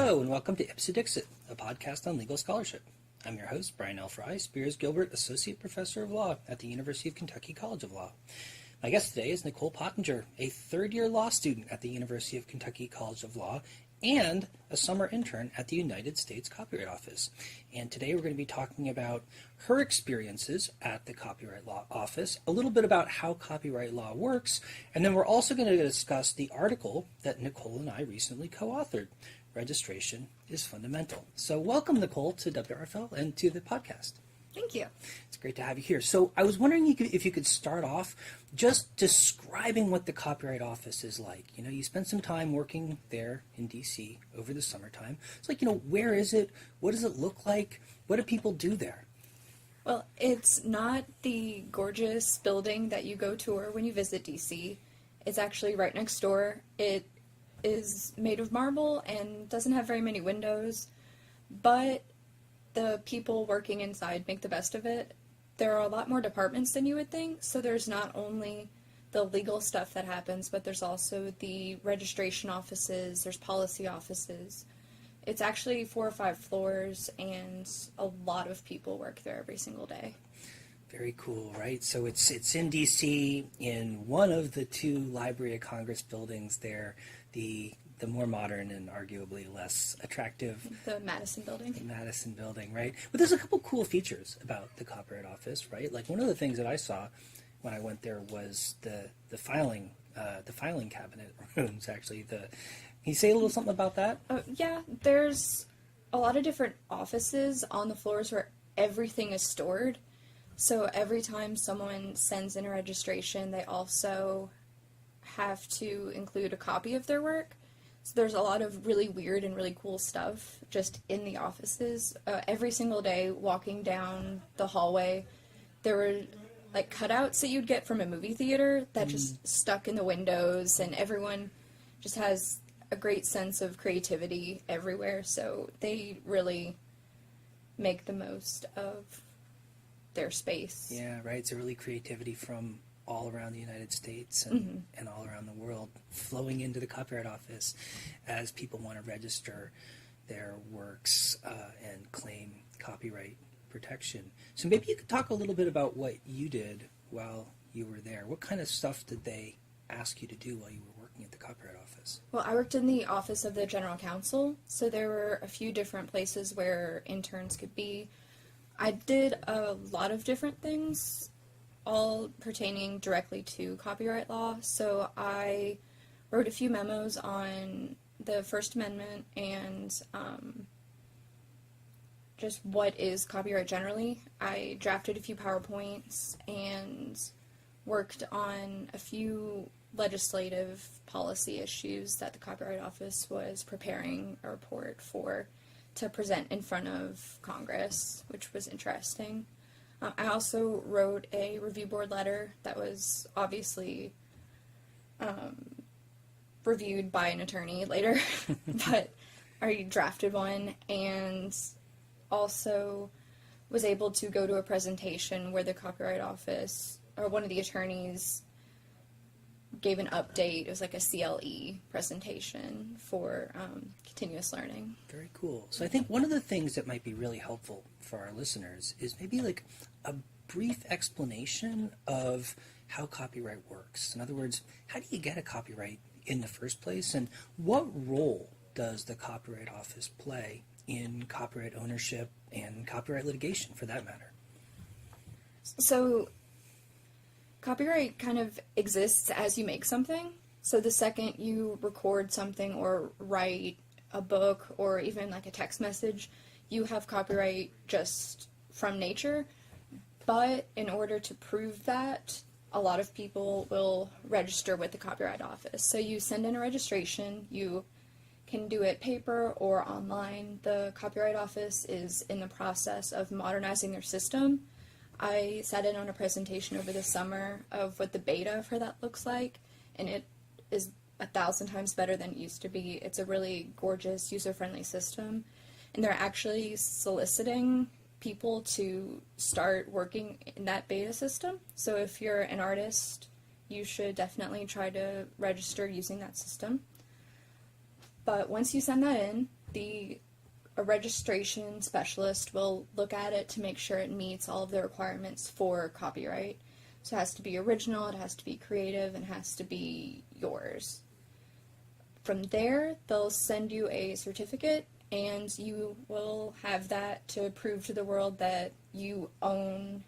Hello, and welcome to Ipsa Dixit, a podcast on legal scholarship. I'm your host, Brian L. Fry, Spears Gilbert Associate Professor of Law at the University of Kentucky College of Law. My guest today is Nicole Pottinger, a third-year law student at the University of Kentucky College of Law and a summer intern at the United States Copyright Office. And today we're going to be talking about her experiences at the Copyright Law Office, a little bit about how copyright law works, and then we're also going to discuss the article that Nicole and I recently co-authored, Registration is Fundamental. So welcome, Nicole, to WRFL and to the podcast. Thank you. It's great to have you here. So I was wondering if you could start off just describing what the Copyright Office is like. You know, you spent some time working there in D.C. over the summertime. It's like, where is it? What does it look like? What do people do there? Well, it's not the gorgeous building that you go tour when you visit D.C. It's actually right next door. It is made of marble and doesn't have very many windows, but the people working inside make the best of it. There are a lot more departments than you would think, so there's not only the legal stuff that happens, but there's also the registration offices, there's policy offices. It's actually 4 or 5 floors, and a lot of people work there every single day. Very cool, right? So it's in D.C. in one of the 2 Library of Congress buildings there, the more modern and arguably less attractive. The Madison building. The Madison building, right? But there's a couple cool features about the Copyright Office, right? Like one of the things that I saw when I went there was the filing cabinet rooms, actually. Can you say a little something about that? Yeah, there's a lot of different offices on the floors where everything is stored. So every time someone sends in a registration, they also have to include a copy of their work. So there's a lot of really weird and really cool stuff just in the offices. Every single day, walking down the hallway, there were like cutouts that you'd get from a movie theater that just stuck in the windows, and everyone just has a great sense of creativity everywhere. So they really make the most of their space. Yeah, right. It's a really creativity from all around the United States and all around the world flowing into the Copyright Office as people want to register their works and claim copyright protection. So maybe you could talk a little bit about what you did while you were there. What kind of stuff did they ask you to do while you were working at the Copyright Office? Well, I worked in the office of the General Counsel, so there were a few different places where interns could be. I did a lot of different things, all pertaining directly to copyright law. So I wrote a few memos on the First Amendment and just what is copyright generally. I drafted a few PowerPoints and worked on a few legislative policy issues that the Copyright Office was preparing a report for to present in front of Congress, which was interesting. I also wrote a review board letter that was obviously reviewed by an attorney later, but I drafted one, and also was able to go to a presentation where the Copyright Office, or one of the attorneys, gave an update. It was like a CLE presentation for continuous learning. Very cool. So I think one of the things that might be really helpful for our listeners is maybe like a brief explanation of how copyright works. In other words, how do you get a copyright in the first place, and what role does the Copyright Office play in copyright ownership and copyright litigation, for that matter? So copyright kind of exists as you make something. So the second you record something or write a book or even like a text message, you have copyright just from nature. But in order to prove that, a lot of people will register with the Copyright Office. So you send in a registration, you can do it paper or online. The Copyright Office is in the process of modernizing their system. I sat in on a presentation over the summer of what the beta for that looks like, and it is 1,000 times better than it used to be. It's a really gorgeous, user-friendly system, and they're actually soliciting people to start working in that beta system. So if you're an artist, you should definitely try to register using that system. But once you send that in, a registration specialist will look at it to make sure it meets all of the requirements for copyright. So it has to be original, it has to be creative, and it has to be yours. From there, they'll send you a certificate, and you will have that to prove to the world that you own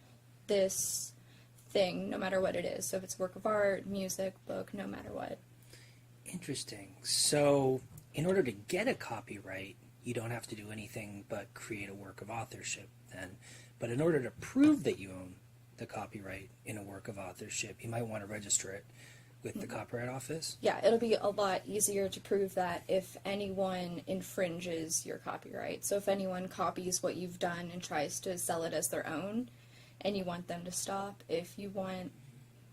this thing, no matter what it is. So if it's a work of art, music, book, no matter what. Interesting. So in order to get a copyright, you don't have to do anything but create a work of authorship then. But in order to prove that you own the copyright in a work of authorship, you might want to register it with the Copyright Office? Yeah, it'll be a lot easier to prove that if anyone infringes your copyright. So if anyone copies what you've done and tries to sell it as their own, and you want them to stop, if you want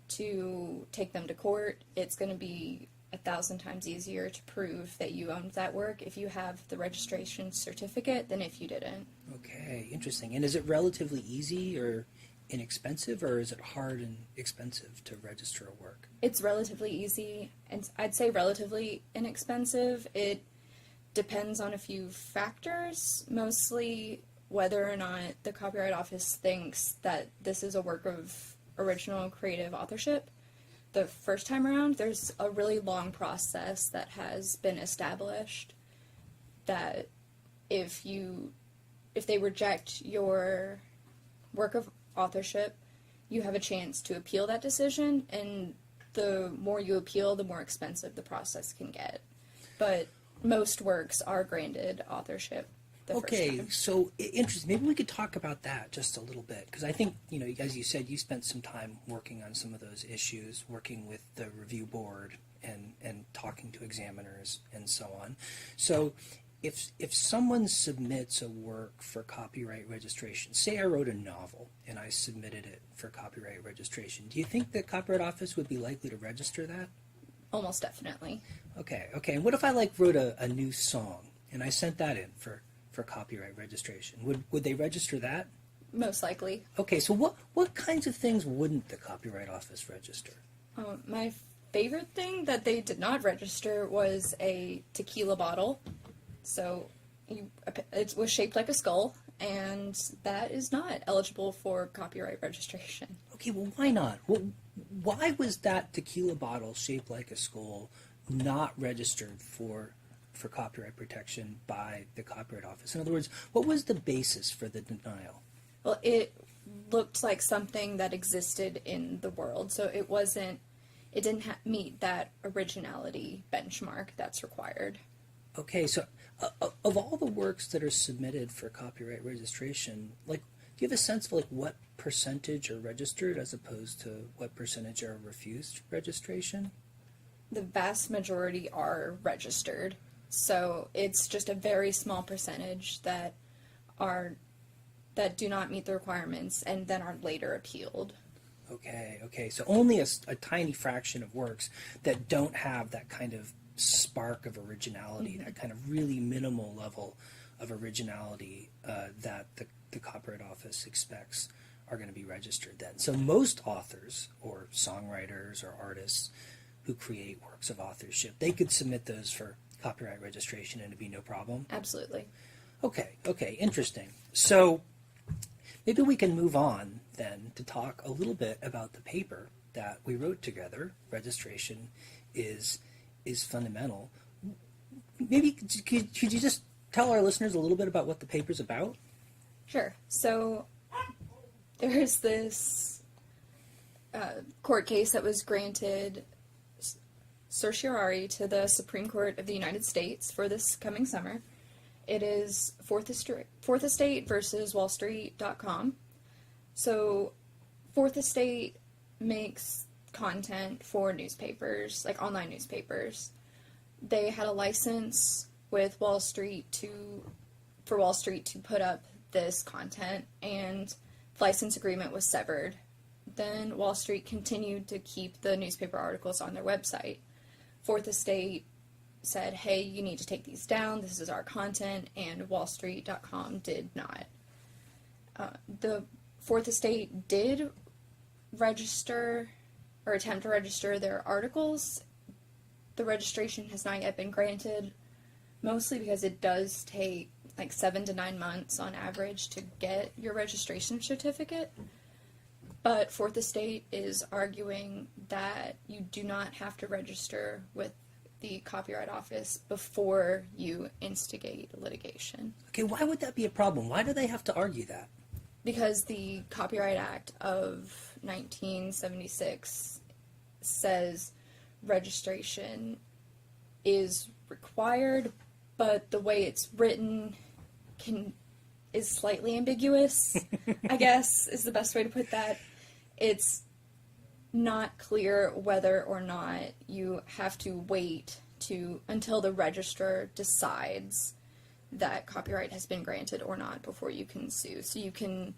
to take them to court, it's going to be 1,000 times easier to prove that you owned that work if you have the registration certificate than if you didn't. Okay, interesting. And is it relatively easy or inexpensive, or is it hard and expensive to register a work? It's relatively easy, and I'd say relatively inexpensive. It depends on a few factors, mostly whether or not the Copyright Office thinks that this is a work of original creative authorship. The first time around, there's a really long process that has been established that if they reject your work of authorship, you have a chance to appeal that decision, and the more you appeal, the more expensive the process can get. But most works are granted authorship the first time. So interesting. Maybe we could talk about that just a little bit, because I think, as you said, you spent some time working on some of those issues, working with the review board and talking to examiners and so on. So if someone submits a work for copyright registration, say I wrote a novel and I submitted it for copyright registration, do you think the Copyright Office would be likely to register that? Almost definitely. Okay. And what if I wrote a new song and I sent that in for copyright registration? Would they register that? Most likely. Okay, so what kinds of things wouldn't the Copyright Office register? My favorite thing that they did not register was a tequila bottle. So it was shaped like a skull, and that is not eligible for copyright registration. Okay, well, why not? Why was that tequila bottle shaped like a skull not registered for copyright protection by the Copyright Office? In other words, what was the basis for the denial? Well, it looked like something that existed in the world, so it didn't meet that originality benchmark that's required. Okay, so of all the works that are submitted for copyright registration, do you have a sense of what percentage are registered as opposed to what percentage are refused registration? The vast majority are registered, so it's just a very small percentage that do not meet the requirements and then are later appealed. Okay, so only a tiny fraction of works that don't have that kind of spark of originality, that kind of really minimal level of originality that the Copyright Office expects are going to be registered then. So most authors or songwriters or artists who create works of authorship, they could submit those for copyright registration and it'd be no problem? Absolutely. Okay, interesting. So maybe we can move on then to talk a little bit about the paper that we wrote together. Registration is fundamental. Maybe could you just tell our listeners a little bit about what the paper's about? Sure. So there's this court case that was granted certiorari to the Supreme Court of the United States for this coming summer. It is Fourth Estate versus WallStreet.com. So Fourth Estate makes content for newspapers, like online newspapers. They had a license with Wall Street for Wall Street to put up this content, and the license agreement was severed. Then Wall Street continued to keep the newspaper articles on their website. Fourth Estate said, hey, you need to take these down, this is our content, and WallStreet.com did not. The Fourth Estate did register or attempt to register their articles. The registration has not yet been granted. Mostly because it does take like 7 to 9 months on average to get your registration certificate. But Fourth Estate is arguing that you do not have to register with the Copyright Office before you instigate litigation. Okay, why would that be a problem? Why do they have to argue that? Because the Copyright Act of 1976 says registration is required, but the way it's written is slightly ambiguous, I guess, is the best way to put that. It's not clear whether or not you have to wait until the registrar decides that copyright has been granted or not before you can sue. So you can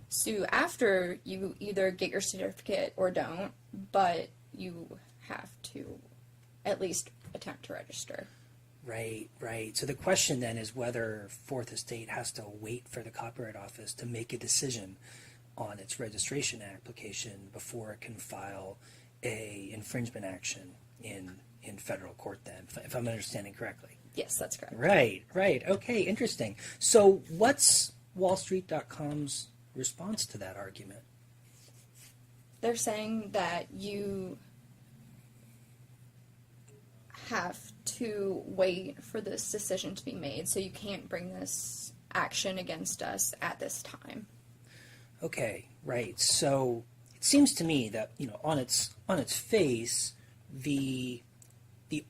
sue after you either get your certificate or don't, but you have to at least attempt to register. Right, right. So the question then is whether Fourth Estate has to wait for the Copyright Office to make a decision on its registration application before it can file a infringement action in federal court then, if I'm understanding correctly. Yes, that's correct. Right, right. Okay, interesting. So what's wallstreet.com's response to that argument? They're saying that you have to wait for this decision to be made, so you can't bring this action against us at this time. Okay, right. So it seems to me that, on its face, the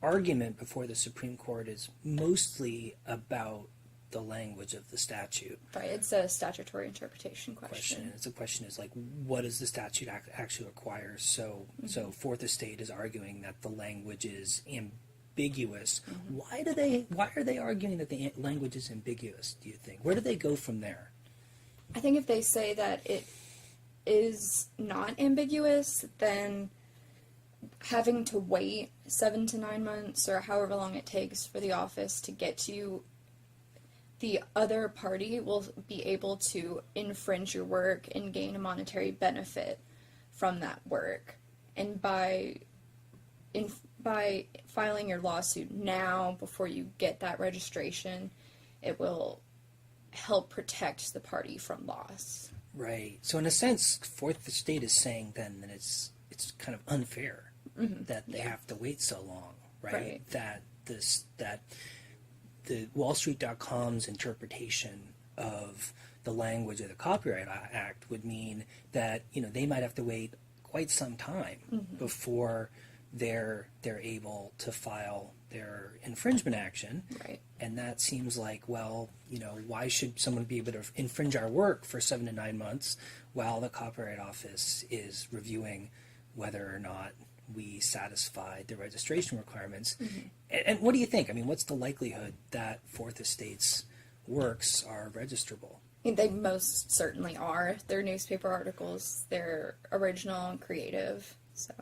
argument before the Supreme Court is mostly about the language of the statute. Right, it's a statutory interpretation question. It's a question is like, what does the statute actually require? So Fourth Estate is arguing that the language is ambiguous. Why are they arguing that the language is ambiguous, do you think? Where do they go from there? I think if they say that it is not ambiguous, then having to wait 7 to 9 months or however long it takes for the office to get to you, the other party will be able to infringe your work and gain a monetary benefit from that work. And by filing your lawsuit now before you get that registration, it will help protect the party from loss. Right. So in a sense, Fourth Estate is saying then that it's kind of unfair that they have to wait so long, right? That the wallstreet.com's interpretation of the language of the Copyright Act would mean that, they might have to wait quite some time before they're able to file their infringement action. Right. And that seems like, well, why should someone be able to infringe our work for 7 to 9 months while the Copyright Office is reviewing whether or not we satisfy the registration requirements? And what do you think? I mean, what's the likelihood that Fourth Estate's works are registrable? They most certainly are. They're newspaper articles. They're original and creative. So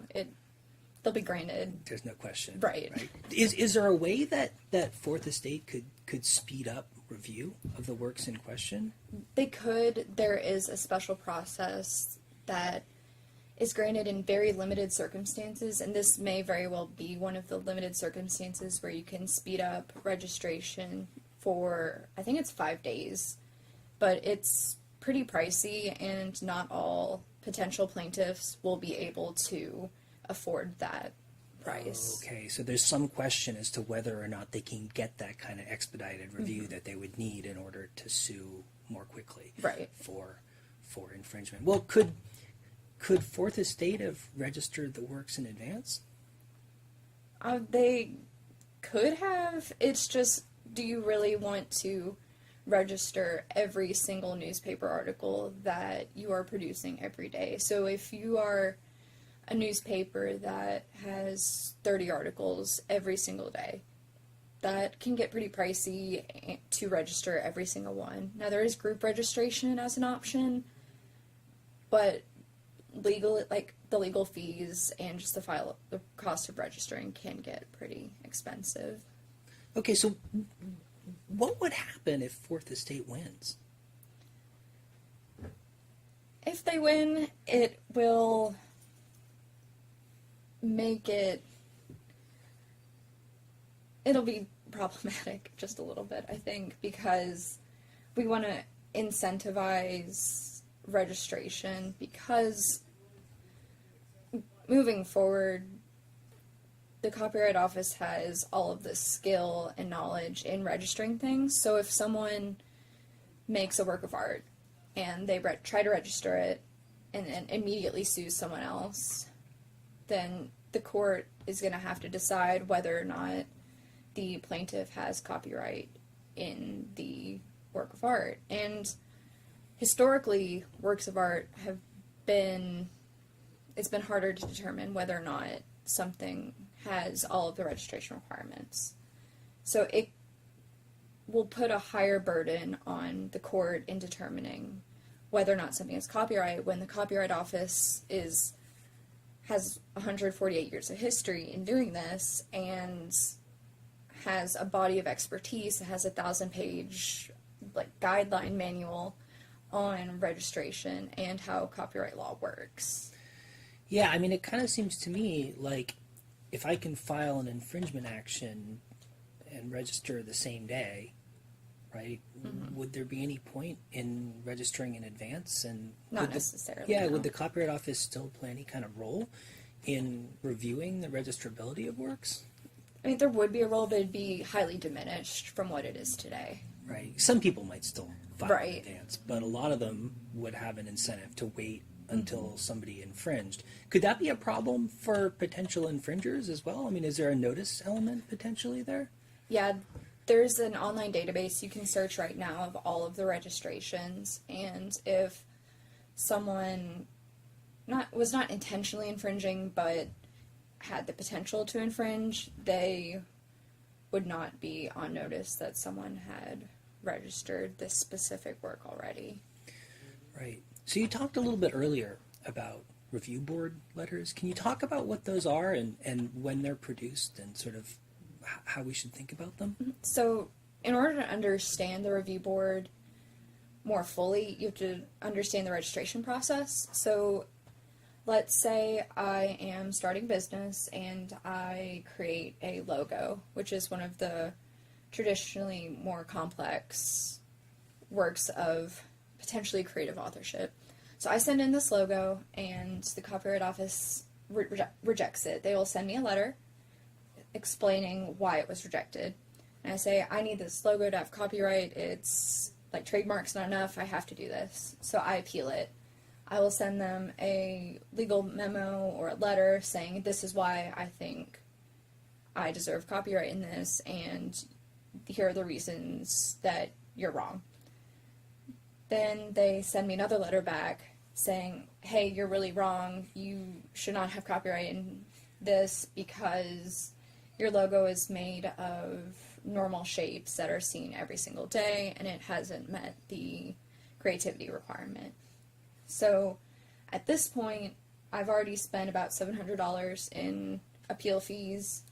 they'll be granted. There's no question. Right. Is there a way that Fourth Estate could speed up review of the works in question? They could. There is a special process that is granted in very limited circumstances, and this may very well be one of the limited circumstances where you can speed up registration for, I think it's 5 days, but it's pretty pricey, and not all potential plaintiffs will be able to afford that price. Okay, so there's some question as to whether or not they can get that kind of expedited review that they would need in order to sue more quickly for infringement. Well, could Fourth Estate have registered the works in advance? They could have. It's just, do you really want to register every single newspaper article that you are producing every day? So if you are a newspaper that has 30 articles every single day, that can get pretty pricey to register every single one. Now, there is group registration as an option, but the legal fees and just the cost of registering can get pretty expensive. Okay, so what would happen if Fourth Estate wins? If they win, it will it'll be problematic just a little bit, I think, because we want to incentivize registration, because moving forward, the Copyright Office has all of the skill and knowledge in registering things. So if someone makes a work of art and they try to register it and then immediately sues someone else, then the court is going to have to decide whether or not the plaintiff has copyright in the work of art. And historically, works of art it's been harder to determine whether or not something has all of the registration requirements. So it will put a higher burden on the court in determining whether or not something is copyright, when the Copyright Office has 148 years of history in doing this and has a body of expertise. It has a 1,000-page guideline manual on registration and how copyright law works. Yeah, I mean, it kind of seems to me like if I can file an infringement action and register the same day, right, would there be any point in registering in advance? And Not necessarily. Yeah, no. would the Copyright Office still play any kind of role in reviewing the registrability of works? I mean, there would be a role, but it'd be highly diminished from what it is today. Right. Some people might still file in Right. advance, but a lot of them would have an incentive to wait until somebody infringed. Could that be a problem for potential infringers as well? I mean, is there a notice element potentially there? Yeah, there's an online database you can search right now of all of the registrations, and if someone was not intentionally infringing but had the potential to infringe, they would not be on notice that someone had registered this specific work already. Right. So you talked a little bit earlier about review board letters. Can you talk about what those are and when they're produced and sort of how we should think about them? So in order to understand the review board more fully, you have to understand the registration process. So let's say I am starting business and I create a logo, which is one of the traditionally more complex works of potentially creative authorship. So I send in this logo and the Copyright Office rejects it. They will send me a letter explaining why it was rejected. And I say, I need this logo to have copyright. It's like trademark's not enough. I have to do this. So I appeal it. I will send them a legal memo or a letter saying this is why I think I deserve copyright in this, and here are the reasons that you're wrong. Then they send me another letter back saying, hey, you're really wrong. You should not have copyright in this because your logo is made of normal shapes that are seen every single day, and it hasn't met the creativity requirement. So at this point, I've already spent about $700 in appeal fees.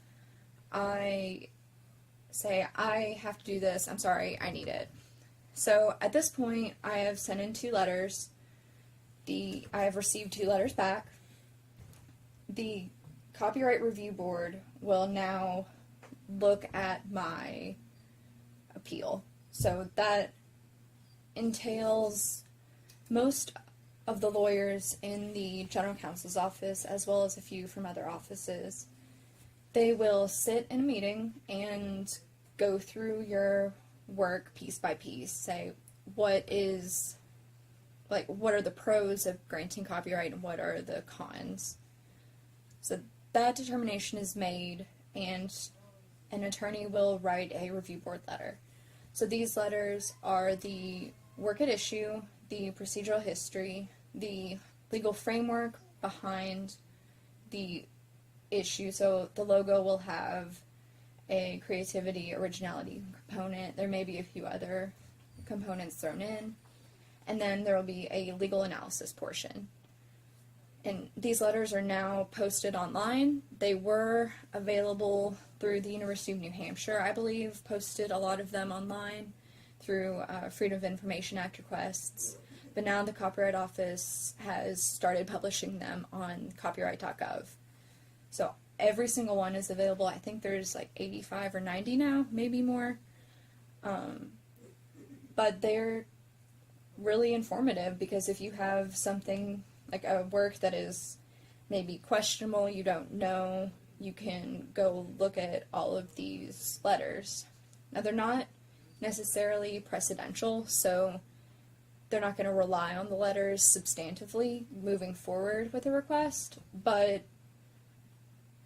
I say, I have to do this. I'm sorry, I need it. So at this point, I have sent in 2 letters. I have received 2 letters back. The Copyright Review Board will now look at my appeal. So that entails most of the lawyers in the General Counsel's office, as well as a few from other offices. They will sit in a meeting and go through your work piece by piece, say what are the pros of granting copyright and what are the cons. So that determination is made, and an attorney will write a review board letter. So these letters are the work at issue, the procedural history, the legal framework behind the issue. So the logo will have a creativity, originality component. There may be a few other components thrown in. And then there will be a legal analysis portion. And these letters are now posted online. They were available through the University of New Hampshire, I believe, posted a lot of them online through Freedom of Information Act requests. But now the Copyright Office has started publishing them on copyright.gov. So every single one is available. I think there's like 85 or 90 now, maybe more. But they're really informative, because if you have something like a work that is maybe questionable, you don't know, you can go look at all of these letters. Now, they're not necessarily precedential, so they're not going to rely on the letters substantively moving forward with a request, but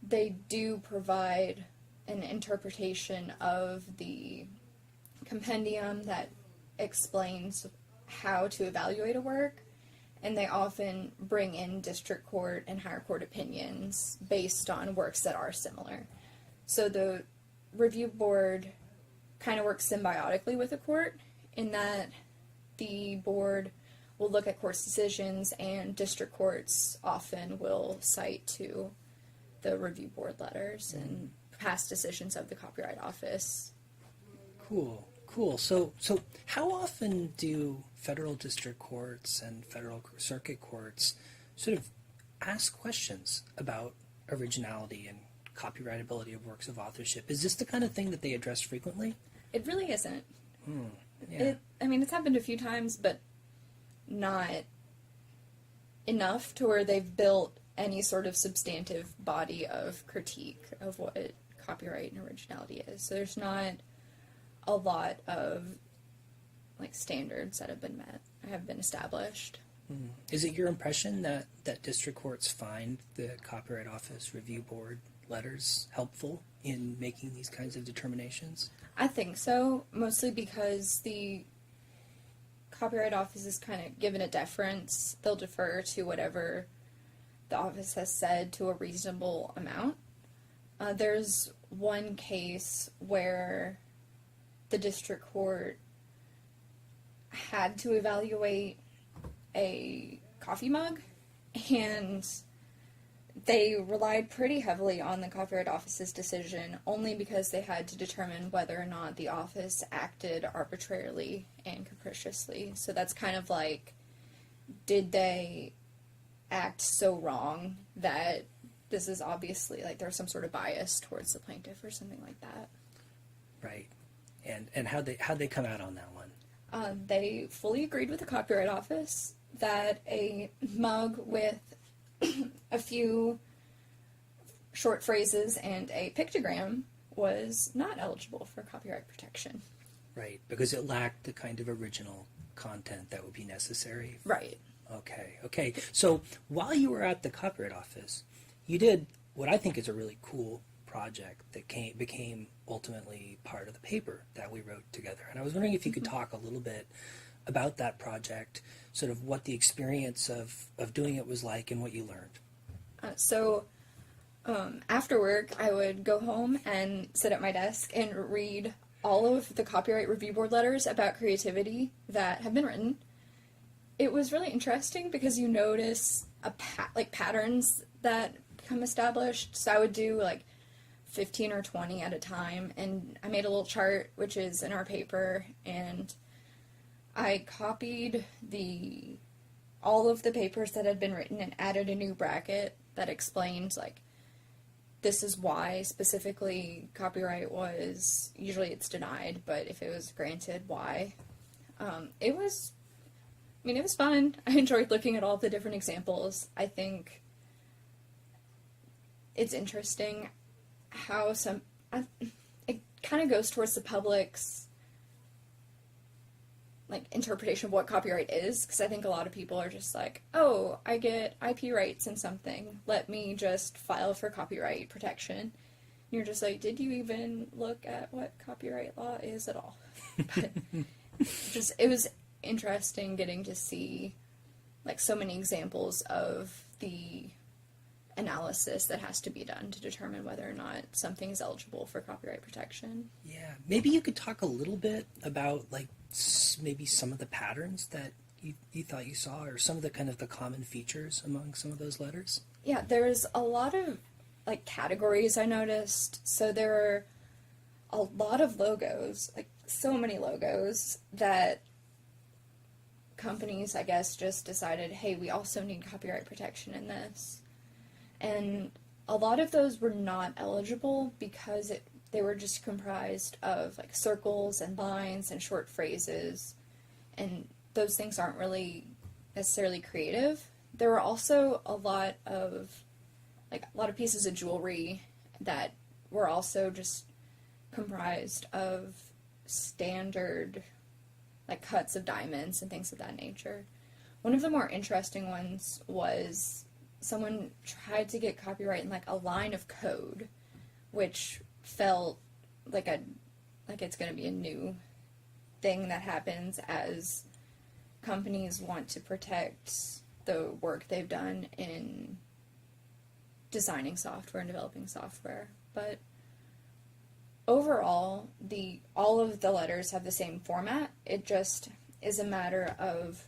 they do provide an interpretation of the compendium that explains how to evaluate a work, and they often bring in district court and higher court opinions based on works that are similar. So the review board kind of works symbiotically with the court, in that the board will look at court's decisions, and district courts often will cite to the review board letters and past decisions of the Copyright Office. Cool. So how often do federal district courts and federal circuit courts sort of ask questions about originality and copyrightability of works of authorship? Is this the kind of thing that they address frequently? It really isn't. Yeah. It's happened a few times, but not enough to where they've built any sort of substantive body of critique of what copyright and originality is. So there's not a lot of like standards that have been met, have been established. Is it your impression that district courts find the Copyright Office Review Board letters helpful in making these kinds of determinations? I think so, mostly because the Copyright Office is kind of given a deference. They'll defer to whatever the office has said to a reasonable amount. There's one case where the district court had to evaluate a coffee mug, and they relied pretty heavily on the Copyright Office's decision only because they had to determine whether or not the office acted arbitrarily and capriciously. So that's kind of like, did they act so wrong that this is obviously like there's some sort of bias towards the plaintiff or something like that. Right. And how'd they come out on that one? They fully agreed with the Copyright Office that a mug with a few short phrases and a pictogram was not eligible for copyright protection. Right, because it lacked the kind of original content that would be necessary. Right. Okay. So while you were at the Copyright Office, you did what I think is a really cool project that became ultimately part of the paper that we wrote together. And I was wondering if you could talk a little bit about that project, sort of what the experience of doing it was like and what you learned. After work, I would go home and sit at my desk and read all of the Copyright Review Board letters about creativity that have been written. It was really interesting because you notice patterns that become established. So I would do like 15 or 20 at a time, and I made a little chart, which is in our paper, and I copied all of the papers that had been written and added a new bracket that explained, like, this is why specifically copyright was, usually it's denied, but if it was granted, why. It was fun. I enjoyed looking at all the different examples. I think it's interesting how it kind of goes towards the public's interpretation of what copyright is, because I think a lot of people are just like, oh, I get IP rights in something, let me just file for copyright protection. And you're just like, did you even look at what copyright law is at all? But it was interesting getting to see so many examples of the analysis that has to be done to determine whether or not something is eligible for copyright protection. Yeah, maybe you could talk a little bit about maybe some of the patterns that you thought you saw, or some of the kind of the common features among some of those letters. Yeah, there's a lot of categories I noticed. So there are a lot of logos, so many logos that companies, I guess, just decided, hey, we also need copyright protection in this. And a lot of those were not eligible because they were just comprised of like circles and lines and short phrases, and those things aren't really necessarily creative. There were also a lot of pieces of jewelry that were also just comprised of standard like cuts of diamonds and things of that nature. One of the more interesting ones was someone tried to get copyright in like a line of code, which felt like it's going to be a new thing that happens as companies want to protect the work they've done in designing software and developing software. But overall, all of the letters have the same format. It just is a matter of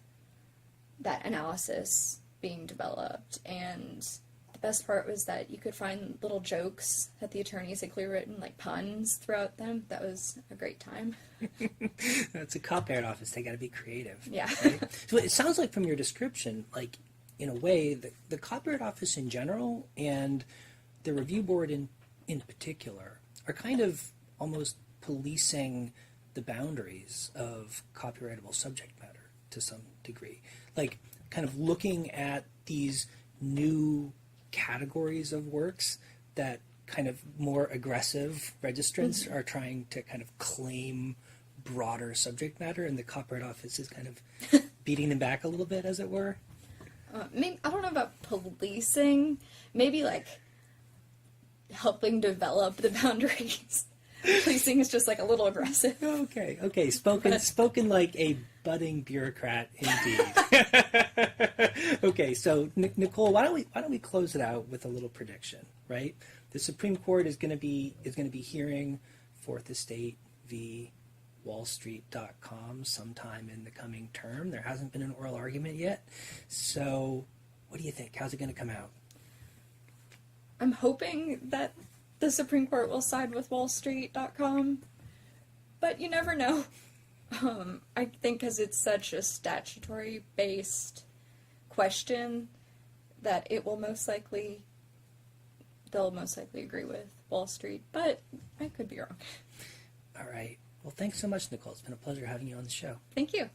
that analysis being developed. And the best part was that you could find little jokes that the attorneys had clearly written, like puns throughout them. That was a great time. It's a copyright office. They got to be creative. Yeah. Right? So it sounds like from your description, like in a way, the copyright office in general and the review board in particular are kind of almost policing the boundaries of copyrightable subject matter to some degree. Like kind of looking at these new categories of works that kind of more aggressive registrants are trying to kind of claim broader subject matter, and the Copyright Office is kind of beating them back a little bit, as it were. Maybe, I don't know about policing. Maybe like helping develop the boundaries. Policing is just like a little aggressive. Okay. Spoken like a budding bureaucrat, indeed. Okay, so Nicole, why don't we close it out with a little prediction, right? The Supreme Court is going to be hearing Fourth Estate v. wallstreet.com sometime in the coming term. There hasn't been an oral argument yet. So what do you think? How's it going to come out? I'm hoping that the Supreme Court will side with wallstreet.com, but you never know. I think because it's such a statutory-based question that they'll most likely agree with Wall Street, but I could be wrong. All right. Well, thanks so much, Nicole. It's been a pleasure having you on the show. Thank you.